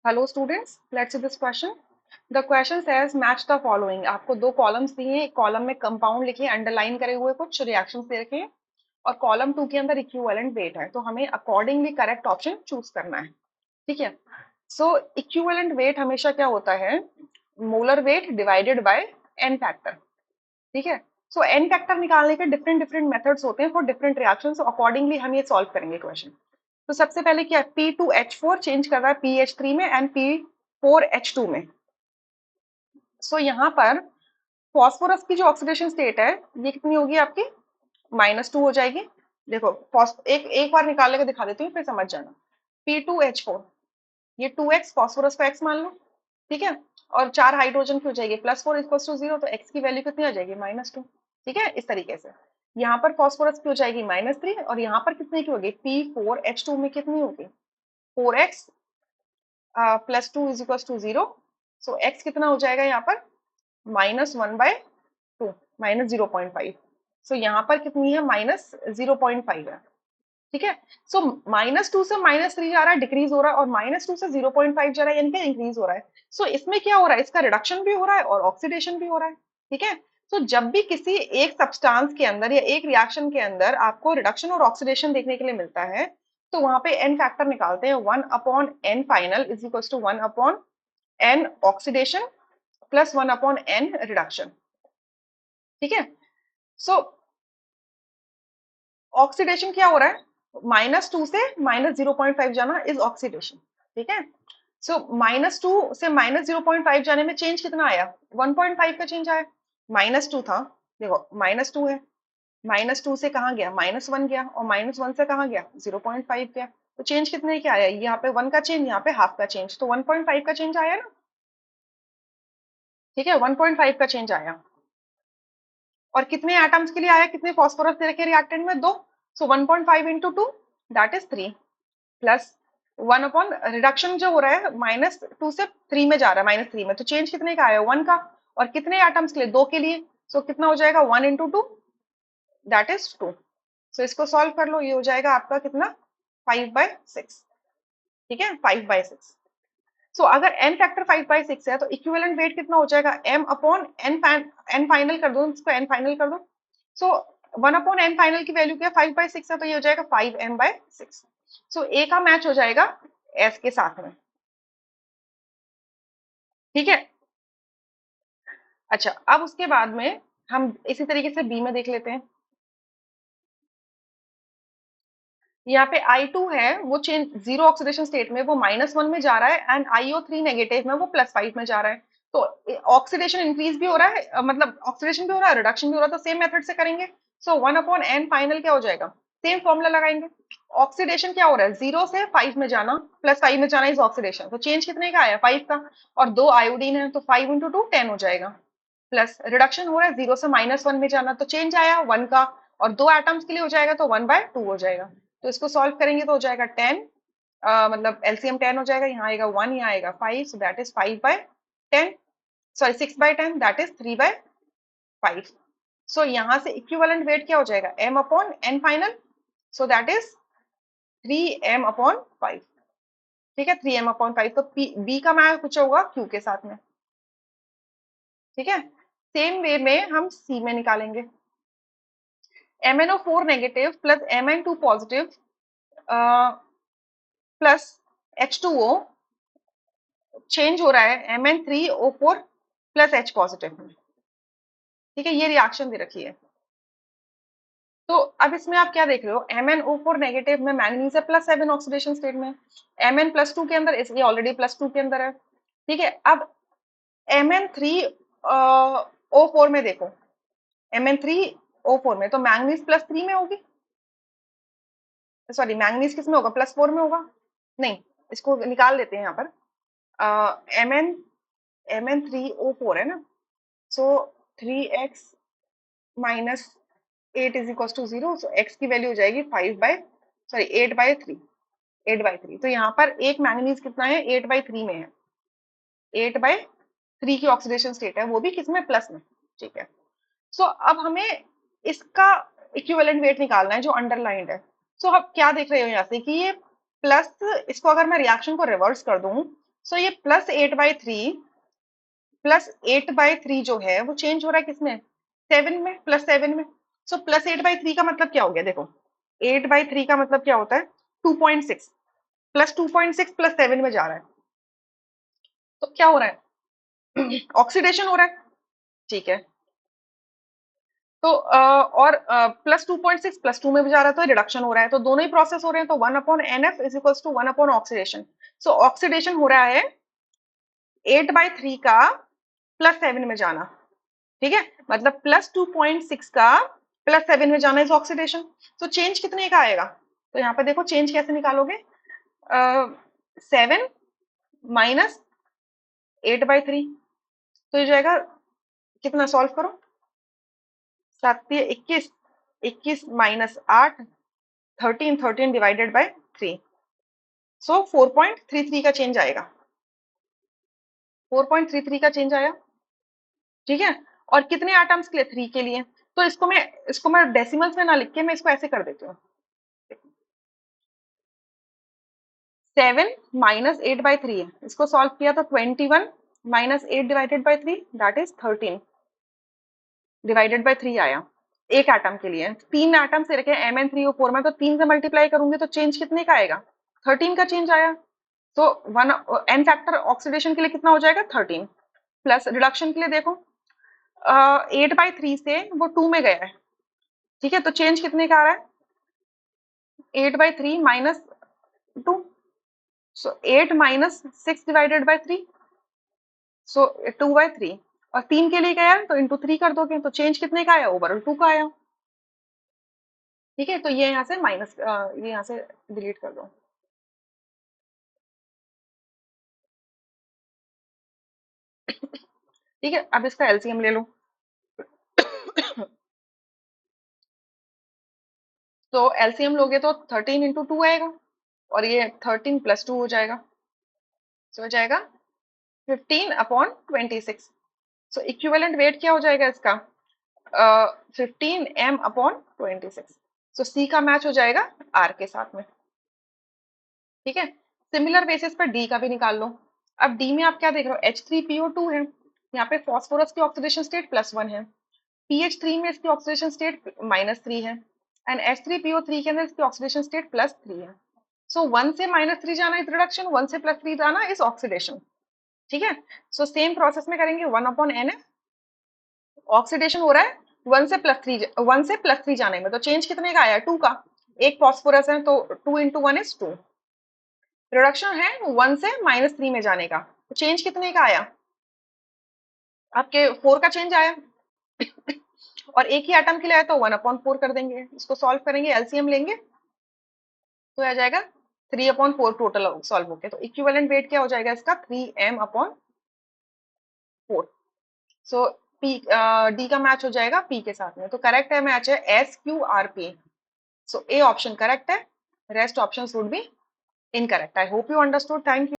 Hello students, let's see this question. The question says match the following. आपको दो columns दिए हैं. एक कॉलम में कंपाउंड लिखे अंडरलाइन करे हुए कुछ रिएक्शंस दे रखे हैं और कॉलम टू के अंदर इक्विवेलेंट वेट है. तो हमें अकॉर्डिंगली करेक्ट ऑप्शन चूज करना है. ठीक है. सो इक्विवेलेंट वेट हमेशा क्या होता है? Molar weight divided by n factor. ठीक है. सो एन फैक्टर निकालने के डिफरेंट डिफरेंट मेथड्स होते हैं for different reaction. So accordingly हम ये सॉल्व करेंगे क्वेश्चन. तो सबसे पहले क्या है? P2H4 चेंज कर रहा है PH3 में एंड P4H2 में. सो यहाँ पर फॉस्फोरस की जो ऑक्सीडेशन स्टेट है ये कितनी होगी आपकी? -2 हो जाएगी. देखो एक एक बार निकाल के दिखा देती हूँ फिर समझ जाना. P2H4, ये 2x फॉस्फोरस को x मान लो. ठीक है. और 4 हाइड्रोजन की हो जाएगी +4 इक्वल्स टू 0. तो x की वैल्यू कितनी आ जाएगी? -2. ठीक है. इस तरीके से यहाँ पर फॉस्फोरस की हो जाएगी -3 और यहाँ पर कितने की होगी? P4H2 में कितनी होगी? 4x +2 is equal to 0. So x कितना हो जाएगा यहाँ पर? -1/2, -0.5. सो यहाँ पर कितनी है? -0.5 है. ठीक है. सो -2 से -3 जा रहा है, डिक्रीज हो रहा है, और -2 से 0.5 जा रहा है यानी कि इंक्रीज हो रहा है. सो इसमें क्या हो रहा है? इसका रिडक्शन भी हो रहा है और ऑक्सीडेशन भी हो रहा है. ठीक है. तो जब भी किसी एक सब्सटेंस के अंदर या एक रिएक्शन के अंदर आपको रिडक्शन और ऑक्सीडेशन देखने के लिए मिलता है तो वहां पे एन फैक्टर निकालते हैं. 1/n final is equal to 1/n oxidation plus 1/n reduction. ठीक है. सो ऑक्सीडेशन क्या हो रहा है? -2 से -0.5 जाना इज ऑक्सीडेशन. ठीक है. सो -2 से -0.5 जाने में चेंज कितना आया? 1.5 का चेंज आया. -2 था, देखो -2 है, -2 से कहाँ गया? -1 गया, और -1 से कहाँ गया? 0.5 गया. तो चेंज कितने क्या आया? यहाँ पे 1 का चेंज, यहाँ पे हाफ का चेंज. तो 1.5 का चेंज आया ना. ठीक है. 1.5 का चेंज आया. और कितने एटम्स के लिए आया? कितने फॉस्फोरस दे रखे रिएक्टेंट में? 2. सो 1.5 into 2 that is 3 plus 1 upon reduction जो हो रहा है -2 से 3 में जा रहा है, -3 में. तो चेंज कितने का आया? 1 का. और कितने एटम्स के लिए? 2 के लिए. सो कितना हो जाएगा? 1 इंटू 2 दैट इज 2. सो इसको सॉल्व कर लो. ये हो जाएगा आपका कितना? 5/6. ठीक है. 5/6. सो अगर n फैक्टर 5/6 है तो इक्विवेलेंट वेट कितना हो जाएगा? m/n फाइनल कर दो, इसको n फाइनल कर दो. सो 1/n फाइनल की वैल्यू क्या? 5/6 है, तो ये हो जाएगा 5m/6. सो a का मैच हो जाएगा s के साथ में. ठीक है. अच्छा, अब उसके बाद में हम इसी तरीके से b में देख लेते हैं. यहाँ पे I2 है वो चेंज जीरो ऑक्सीडेशन स्टेट में वो -1 में जा रहा है एंड IO3 नेगेटिव में वो +5 में जा रहा है. तो ऑक्सीडेशन इंक्रीज भी हो रहा है, मतलब ऑक्सीडेशन भी हो रहा है, रिडक्शन भी हो रहा है. तो सेम मेथड से करेंगे. सो 1/n फाइनल क्या हो जाएगा? सेम फॉर्मूला लगाएंगे. ऑक्सीडेशन क्या हो रहा है? 0 से 5 में जाना, +5 में जाना इज ऑक्सीडेशन. तो चेंज कितने का आया? 5 का. और 2 आयोडीन है तो 5 इंटू 2 10 हो जाएगा. प्लस रिडक्शन हो रहा है 0 से -1 में जाना, तो चेंज आया 1 का. और 2 एटम्स के लिए हो जाएगा तो 1/2 हो जाएगा. तो इसको सॉल्व करेंगे तो हो जाएगा 10, मतलब एलसीएम 10 हो जाएगा. यहाँ आएगा 1, यहाँ आएगा 5, so that is 5/10, sorry 6/10 that is 3/5. सो यहाँ से इक्विवेलेंट वेट क्या हो जाएगा? m/n final, so that is 3m/5. ठीक है. 3m/5. तो बी का मैच कुछ होगा क्यू के साथ में. ठीक है. सेम वे में हम सी में निकालेंगे. MnO4 negative plus Mn2 positive plus H2O change हो रहा है Mn3O4 प्लस H पॉजिटिव में. ठीक है. ये रिएक्शन दे रखी है. तो अब इसमें आप क्या देख रहे हो? MnO4 नेगेटिव में मैंगनीज है +7 ऑक्सीडेशन स्टेट में. Mn+2 के अंदर, इसलिए ऑलरेडी +2 के अंदर है. ठीक है. अब Mn3O4 में देखो, Mn3O4 में तो मैंगनीज +3 में होगी. सॉरी, मैंगनीज किस में होगा? +4 में होगा. नहीं, इसको निकाल देते हैं यहाँ पर. Mn3O4 है ना. So 3x -8 is equal to 0. So x की वैल्यू हो जाएगी 8/3. 8/3. तो यहाँ पर एक मैंगनीज कितना है? 8/3 में है. 8/3 की ऑक्सीडेशन स्टेट है, वो भी किसमें? प्लस में. ठीक है. सो अब हमें इसका इक्विवेलेंट वेट निकालना है जो अंडरलाइंड है. सो अब क्या देख रहे हो यहाँ से कि ये प्लस, इसको अगर मैं रिएक्शन को रिवर्स कर दूं सो ये +8/3 जो है वो चेंज हो रहा है किसमें, 7 में, +7 में। सो +8/3 का मतलब क्या हो गया, देखो 8/3 का मतलब क्या होता है, 2.6, +2.6 +7 में जा रहा है, तो क्या हो रहा है ऑक्सीडेशन हो रहा है, ठीक है। तो और +2.6 +2 में भी जा रहा है तो रिडक्शन हो रहा है, तो दोनों ही प्रोसेस हो रहे हैं, तो 1/NF इज इक्वल्स टू 1/ऑक्सीडेशन। सो ऑक्सीडेशन हो रहा है 8/3 का +7 में जाना, ठीक है, मतलब +2.6 का +7 में जाना इज ऑक्सीडेशन। तो चेंज कितने का आएगा, तो यहाँ पे देखो चेंज कैसे निकालोगे, 7 माइनस 8/3, तो ये जाएगा कितना, सॉल्व करो, 7×3 = 21, 21 माइनस 8, 13, 13 डिवाइडेड बाय 3, सो 4.33 का चेंज आएगा, 4.33 का चेंज आया, ठीक है। और कितने एटम्स के लिए, 3 के लिए, तो इसको मैं डेसिमल्स में ना लिख के मैं इसको ऐसे कर देती हूँ, 7 माइनस 8/3 है, इसको सॉल्व किया तो 21 minus 8 divided by 3 that is 13 divided by 3 आया, एक एटम के लिए, 3 एटम से रखे Mn3O4 में, तो 3 से मल्टीप्लाई करूंगी तो चेंज कितने का आएगा, 13 का चेंज आया। तो वन एन फैक्टर ऑक्सीडेशन के लिए कितना हो जाएगा, 13, प्लस रिडक्शन के लिए देखो 8/3 से वो 2 में गया है, ठीक है, तो चेंज कितने का आ रहा है, 8/3 minus 2, so 8 minus 6 divided by 3, सो 2/3, और 3 के लिए गया है तो इंटू 3 कर दोगे, तो चेंज कितने का आया, ओवरऑल 2 का आया, ठीक है। तो ये यहाँ से माइनस, ये यहाँ से डिलीट कर दो, ठीक है। अब इसका एलसीएम ले लो, तो एलसीएम लोगे तो 13 × 2 आएगा, और ये 13 + 2 हो जाएगा, तो हो जाएगा 15/26। सो इक्विवेलेंट वेट क्या हो जाएगा इसका, 15m/26। सो सी का मैच हो जाएगा आर के साथ में, ठीक है। सिमिलर बेसिस पर डी का भी निकाल लो। अब डी में आप क्या देख रहे हो, H3PO2 है, यहाँ पे फॉस्फोरस की ऑक्सीडेशन स्टेट +1 है, PH3 में इसकी ऑक्सीडेशन स्टेट -3 है, एंड H3PO3 के अंदर इसकी ऑक्सीडेशन स्टेट +3 है। सो 1 से -3 जाना इज रिडक्शन, 1 से +3 जाना इज ऑक्सीडेशन, ठीक है। सो सेम प्रोसेस में करेंगे, 1/NF, ऑक्सीडेशन हो रहा है 1 से +3 जाने में, तो चेंज कितने का आया, 2 का, एक फॉस्फोरस है तो 2 × 1 = 2, रिडक्शन है 1 से -3 में जाने का, तो चेंज कितने का आया, आपके 4 का चेंज आया, और एक ही एटम के लिए आया तो 1/4 कर देंगे, इसको सॉल्व करेंगे, एलसीएम लेंगे तो आ जाएगा 3/4 टोटल सॉल्व होके, तो इक्विवेलेंट वेट क्या हो जाएगा इसका, 3m/4। सो पी, डी का मैच हो जाएगा पी के साथ में, तो करेक्ट है, मैच है SQRP। So A option correct है, rest options would be incorrect. I hope you understood, thank you.